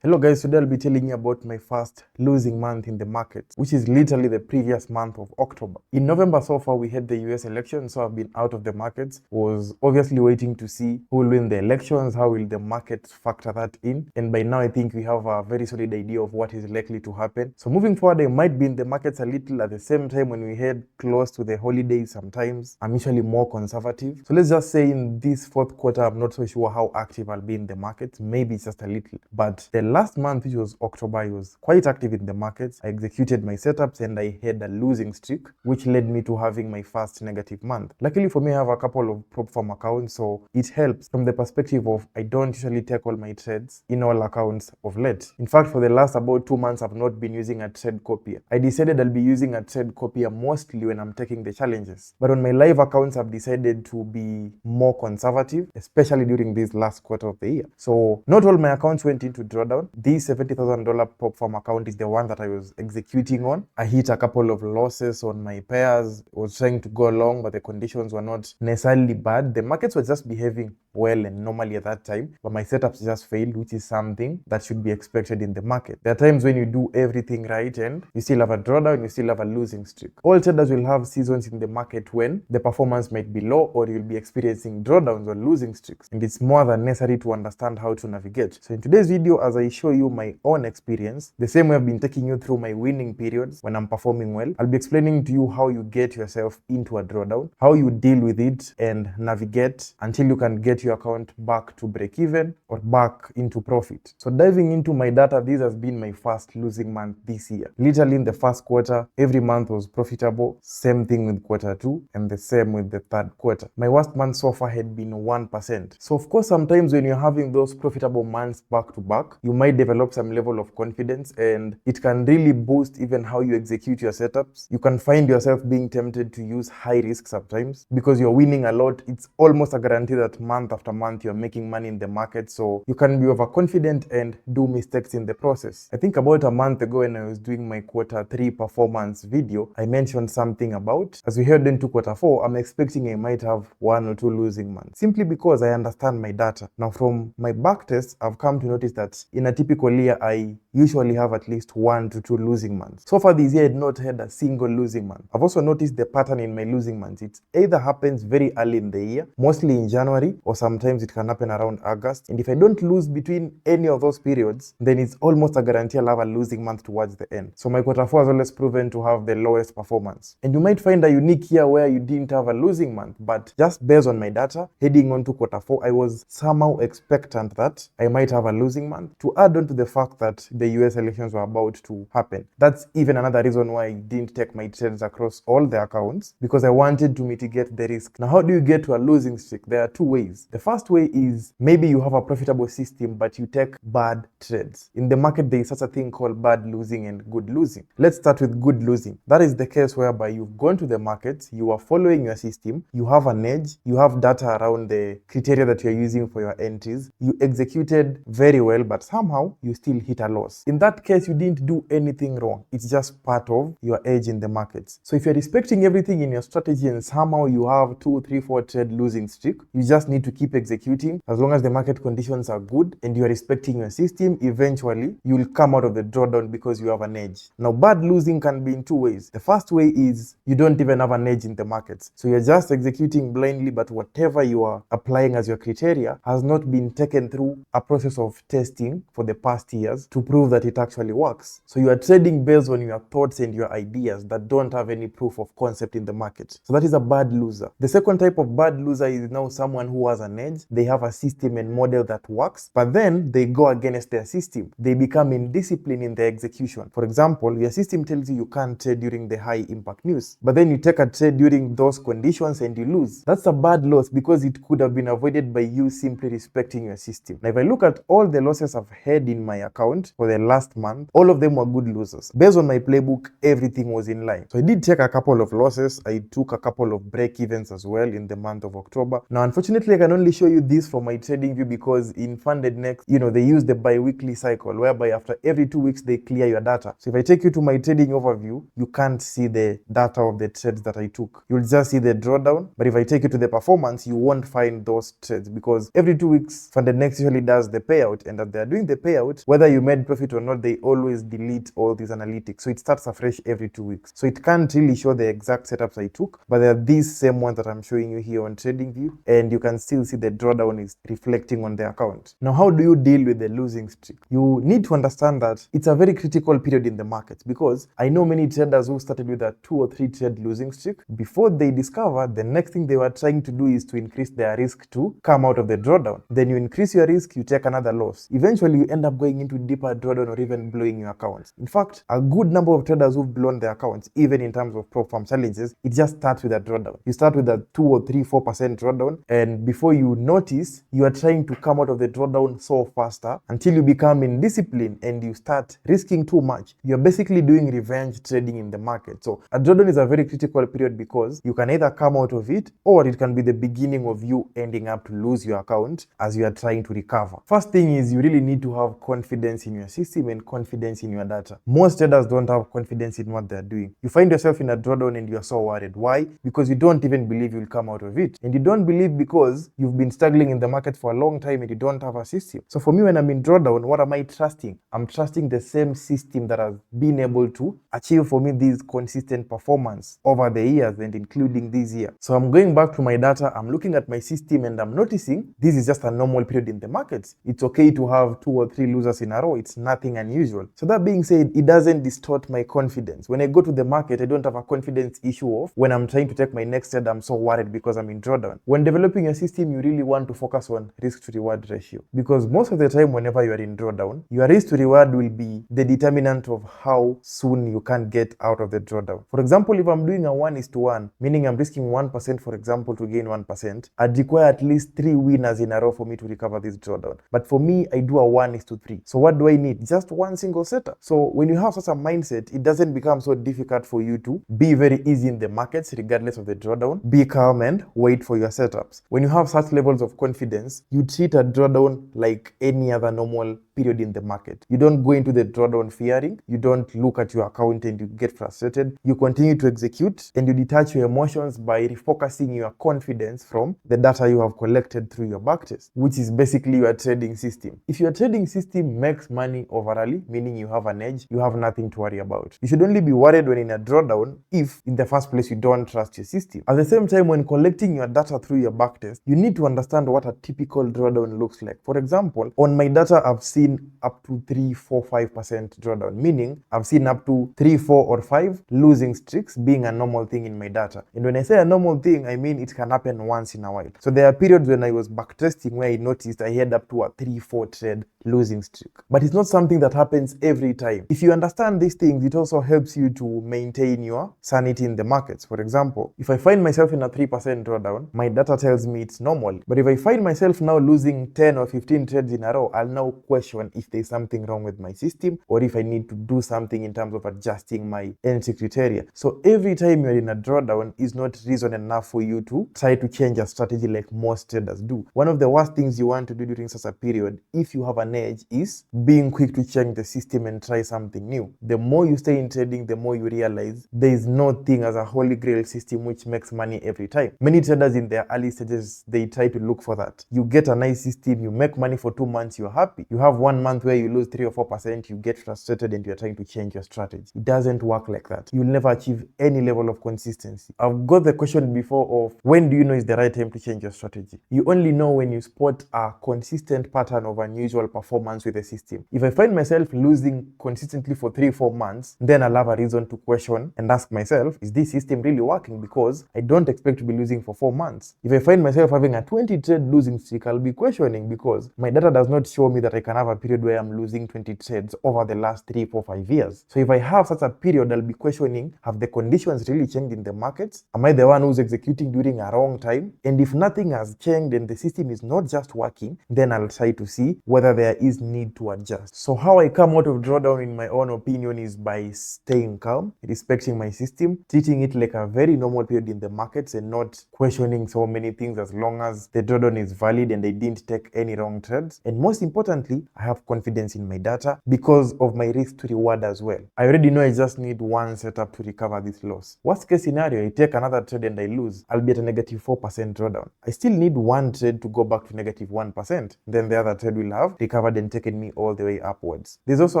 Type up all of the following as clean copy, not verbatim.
Hello guys, today I'll be telling you about my first losing month in the market, which is literally the previous month of October. In November so far, we had the US election, so I've been out of the markets, was obviously waiting to see who will win the elections, how will the market factor that in, and by now I think we have a very solid idea of what is likely to happen. So moving forward, I might be in the markets a little at the same time when we head close to the holidays sometimes. I'm usually more conservative. So let's just say in this fourth quarter, I'm not so sure how active I'll be in the market, maybe just a little, but the last month, which was October, I was quite active in the markets. I executed my setups and I had a losing streak, which led me to having my first negative month. Luckily for me, I have a couple of prop firm accounts, so it helps from the perspective of I don't usually take all my trades in all accounts of late. In fact, for the last about 2 months, I've not been using a trade copier. I decided I'll be using a trade copier mostly when I'm taking the challenges. But on my live accounts, I've decided to be more conservative, especially during this last quarter of the year. So not all my accounts went into drawdown. This $70,000 prop farm account is the one that I was executing on. I hit a couple of losses on my pairs. I was trying to go long, but the conditions were not necessarily bad. The markets were just behaving well and normally at that time, but my setups just failed, which is something that should be expected in the market. There are times when you do everything right and you still have a drawdown, you still have a losing streak. All traders will have seasons in the market when the performance might be low or you'll be experiencing drawdowns or losing streaks, and it's more than necessary to understand how to navigate. So in today's video, as I show you my own experience, the same way I've been taking you through my winning periods when I'm performing well, I'll be explaining to you how you get yourself into a drawdown, how you deal with it and navigate until you can get your account back to break even or back into profit. So diving into my data, this has been my first losing month this year. Literally in the first quarter, every month was profitable. Same thing with quarter 2 and the same with the third quarter. My worst month so far had been 1%. So of course, sometimes when you're having those profitable months back to back, you might develop some level of confidence and it can really boost even how you execute your setups. You can find yourself being tempted to use high risk sometimes because you're winning a lot. It's almost a guarantee that month after month you're making money in the market, so you can be overconfident and do mistakes in the process. I think about a month ago when I was doing my quarter 3 performance video, I mentioned something about as we head into quarter 4, I'm expecting I might have 1 or 2 losing months simply because I understand my data. Now from my back tests, I've come to notice that in a typical year, I usually have at least 1 to 2 losing months. So far this year, I had not had a single losing month. I've also noticed the pattern in my losing months. It either happens very early in the year, mostly in January, or sometimes it can happen around August. And if I don't lose between any of those periods, then it's almost a guarantee I'll have a losing month towards the end. So my quarter 4 has always proven to have the lowest performance. And you might find a unique year where you didn't have a losing month, but just based on my data, heading on to quarter 4, I was somehow expectant that I might have a losing month, to add on to the fact that the US elections were about to happen. That's even another reason why I didn't take my trades across all the accounts, because I wanted to mitigate the risk. Now, how do you get to a losing streak? There are 2 ways. The first way is maybe you have a profitable system, but you take bad trades. In the market, there is such a thing called bad losing and good losing. Let's start with good losing. That is the case whereby you've gone to the market, you are following your system, you have an edge, you have data around the criteria that you're using for your entries, you executed very well, but somehow you still hit a loss. In that case, you didn't do anything wrong. It's just part of your edge in the markets. So if you're respecting everything in your strategy and somehow you have 2, 3, 4 trade losing streak, you just need to keep executing. As long as the market conditions are good and you are respecting your system, eventually you'll come out of the drawdown because you have an edge. Now, bad losing can be in 2 ways. The first way is you don't even have an edge in the markets. So you're just executing blindly, but whatever you are applying as your criteria has not been taken through a process of testing for the past years to prove that it actually works. So you are trading based on your thoughts and your ideas that don't have any proof of concept in the market. So that is a bad loser. The second type of bad loser is now someone who has an edge. They have a system and model that works, but then they go against their system. They become indisciplined in their execution. For example, your system tells you can't trade during the high impact news, but then you take a trade during those conditions and you lose. That's a bad loss because it could have been avoided by you simply respecting your system. Now, if I look at all the losses I've had in my account for for the last month, all of them were good losers. Based on my playbook, everything was in line. So I did take a couple of losses. I took a couple of break evens as well in the month of October. Now, unfortunately, I can only show you this from my trading view because in Funded Next, they use the bi-weekly cycle whereby after every 2 weeks, they clear your data. So if I take you to my trading overview, you can't see the data of the trades that I took. You'll just see the drawdown. But if I take you to the performance, you won't find those trades because every 2 weeks, Funded Next usually does the payout. And as they're doing the payout, whether you made profit or not, they always delete all these analytics. So it starts afresh every 2 weeks. So it can't really show the exact setups I took, but they're these same ones that I'm showing you here on TradingView, and you can still see the drawdown is reflecting on the account. Now, how do you deal with the losing streak? You need to understand that it's a very critical period in the market because I know many traders who started with a 2 or 3 trade losing streak. Before they discovered the next thing they were trying to do is to increase their risk to come out of the drawdown. Then you increase your risk, you take another loss. Eventually, you end up going into deeper drawdown or even blowing your accounts. In fact, a good number of traders who've blown their accounts, even in terms of prop firm challenges, it just starts with a drawdown. You start with a 2 or 3, 4% drawdown, and before you notice, you are trying to come out of the drawdown so faster until you become indisciplined and you start risking too much. You're basically doing revenge trading in the market. So a drawdown is a very critical period because you can either come out of it or it can be the beginning of you ending up to lose your account as you are trying to recover. First thing is you really need to have confidence in your system and confidence in your data. Most traders don't have confidence in what they're doing. You find yourself in a drawdown and you're so worried. Why? Because you don't even believe you'll come out of it. And you don't believe because you've been struggling in the market for a long time and you don't have a system. So for me, when I'm in drawdown, what am I trusting? I'm trusting the same system that has been able to achieve for me this consistent performance over the years and including this year. So I'm going back to my data, I'm looking at my system and I'm noticing this is just a normal period in the markets. It's okay to have 2 or 3 losers in a row. It's nothing unusual. So that being said, it doesn't distort my confidence. When I go to the market, I don't have a confidence issue of when I'm trying to take my next trade, I'm so worried because I'm in drawdown. When developing a system, you really want to focus on risk to reward ratio because most of the time, whenever you are in drawdown, your risk to reward will be the determinant of how soon you can get out of the drawdown. For example, if I'm doing a 1:1, meaning I'm risking 1%, for example, to gain 1%, I'd require at least 3 winners in a row for me to recover this drawdown. But for me, I do a 1:3. So what do I need? Just one single setup. So when you have such a mindset, it doesn't become so difficult for you to be very easy in the markets regardless of the drawdown. Be calm and wait for your setups. When you have such levels of confidence, you treat a drawdown like any other normal period in the market. You don't go into the drawdown fearing. You don't look at your account and you get frustrated. You continue to execute and you detach your emotions by refocusing your confidence from the data you have collected through your backtest, which is basically your trading system. If your trading system makes money overall, meaning you have an edge, you have nothing to worry about. You should only be worried when in a drawdown if in the first place you don't trust your system. At the same time, when collecting your data through your backtest, you need to understand what a typical drawdown looks like. For example, on my data, I've seen up to 3, 4, 5% drawdown, meaning I've seen up to 3, 4, or 5 losing streaks being a normal thing in my data. And when I say a normal thing, I mean it can happen once in a while. So there are periods when I was backtesting where I noticed I had up to a 3, 4 trade losing streak. But it's not something that happens every time. If you understand these things, it also helps you to maintain your sanity in the markets. For example, if I find myself in a 3% drawdown, my data tells me it's normal. But if I find myself now losing 10 or 15 trades in a row, I'll now question if there's something wrong with my system or if I need to do something in terms of adjusting my entry criteria. So every time you're in a drawdown is not reason enough for you to try to change a strategy like most traders do. One of the worst things you want to do during such a period, if you have an edge, is being quick to change the system and try something new. The more you stay in trading, the more you realize there is no thing as a holy grail system which makes money every time. Many traders in their early stages, they try to look for that. You get a nice system, you make money for 2 months, you're happy. You have 1 month where you lose 3 or 4%, you get frustrated and you're trying to change your strategy. It doesn't work like that. You'll never achieve any level of consistency. I've got the question before of when do you know is the right time to change your strategy? You only know when you spot a consistent pattern of unusual performance with the system. If I find myself losing consistently for 3-4 months, then I'll have a reason to question and ask myself, is this system really working? Because I don't expect to be losing for 4 months. If I find myself having a 20 trade losing streak, I'll be questioning because my data does not show me that I can have a period where I'm losing 20 trades over the last 3, 4, 5 years. So if I have such a period, I'll be questioning, have the conditions really changed in the markets? Am I the one who's executing during a wrong time? And if nothing has changed and the system is not just working, then I'll try to see whether there is need to adjust. So how I come out of drawdown, in my own opinion, is by staying calm, respecting my system, treating it like a very normal period in the markets and not questioning so many things, as long as the drawdown is valid and I didn't take any wrong trades. And most importantly, I have confidence in my data because of my risk to reward as well. I already know I just need one setup to recover this loss. Worst case scenario, I take another trade and I lose. I'll be at a negative 4% drawdown. I still need one trade to go back to negative 1%. Then the other trade will have recovered and taken me all the way upwards. There's also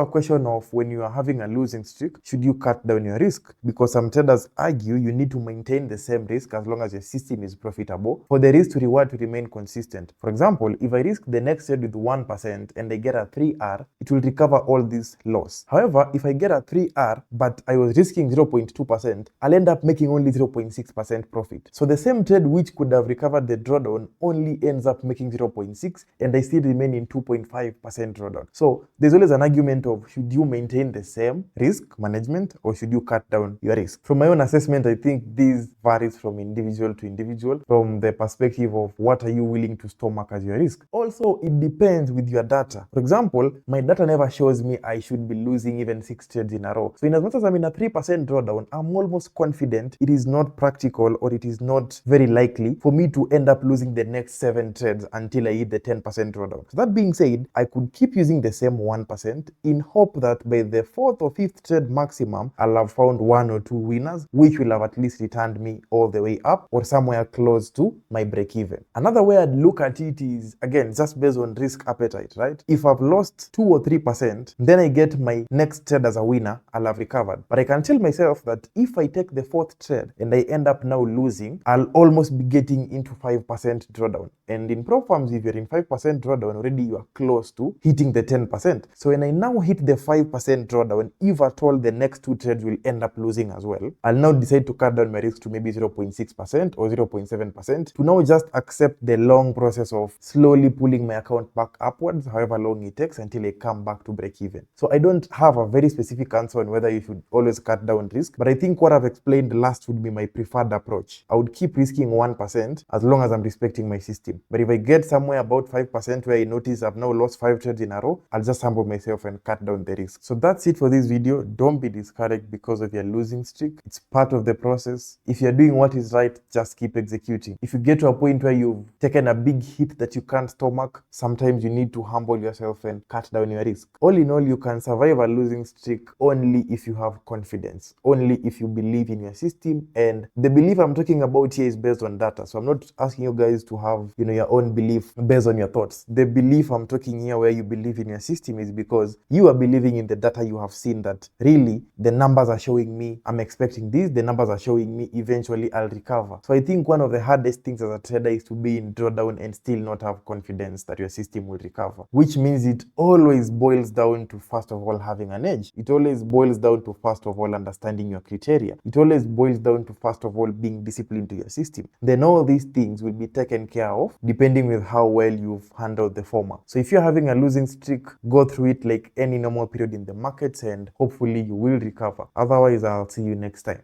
a question of, when you are having a losing streak, should you cut down your risk? Because some traders argue you need to maintain the same risk as long as your system is profitable for the risk to reward to remain consistent. For example, if I risk the next trade with 1% and I get a 3R, it will recover all this loss. However, if I get a 3R but I was risking 0.2%, I'll end up making only 0.6% profit. So the same trade which could have recovered the drawdown only ends up making 0.6 and I still remain in 2.5% drawdown. So there's always an argument of, should you maintain the same risk management or should you cut down your risk? From my own assessment, I think this varies from individual to individual, from the perspective of what are you willing to stomach as your risk. Also, it depends with your data. For example, my data never shows me I should be losing even 6 trades in a row. So in as much as I'm in a 3% drawdown, I'm almost confident it is not practical or it is not very likely for me to end up losing the next 7 trades until I hit the 10% drawdown. So that being said, I could keep using the same 1% in hope that by the 4th or 5th trade maximum, I'll have found 1 or 2 winners, which will have at least returned me all the way up or somewhere close to my break even. Another way I'd look at it is, again, just based on risk appetite, right? If I've lost 2 or 3%, then I get my next trade as a winner, I'll have recovered. But I can tell myself that if I take the 4th trade and I end up now losing, I'll almost be getting into 5% drawdown. And in prop firms, if you're in 5% drawdown, already you are close to hitting the 10%. So when I now hit the 5% drawdown, if at all the next 2 trades will end up losing as well, I'll now decide to cut down my risk to maybe 0.6% or 0.7% to now just accept the long process of slowly pulling my account back upwards, however long it takes, until I come back to break even. So I don't have a very specific answer on whether you should always cut down risk, but I think what I've explained last would be my preferred approach. I would keep risking 1% as long as I'm respecting my system. But if I get somewhere about 5% where I notice I've now lost 5 trades in a row, I'll just humble myself and cut down the risk. So that's it for this video. Don't be discouraged because of your losing streak. It's part of the process. If you're doing what is right, just keep executing. If you get to a point where you've taken a big hit that you can't stomach, sometimes you need to humble yourself and cut down your risk. All in all, you can survive a losing streak only if you have confidence, only if you believe in your system. And the belief I'm talking about here is based on data. So I'm not asking you guys to have, your own belief based on your thoughts. The belief I'm talking here, where you believe in your system, is because you are believing in the data you have seen, that really the numbers are showing me I'm expecting this, the numbers are showing me eventually I'll recover. So I think one of the hardest things as a trader is to be in drawdown and still not have confidence that your system will recover, which means it always boils down to, first of all, having an edge. It always boils down to, first of all, understanding your criteria. It always boils down to, first of all, being disciplined to your system. Then all these things will be taken care of depending with how well you've handled the former. So if you're having a losing streak, go through it like any normal period in the markets and hopefully you will recover. Otherwise, I'll see you next time.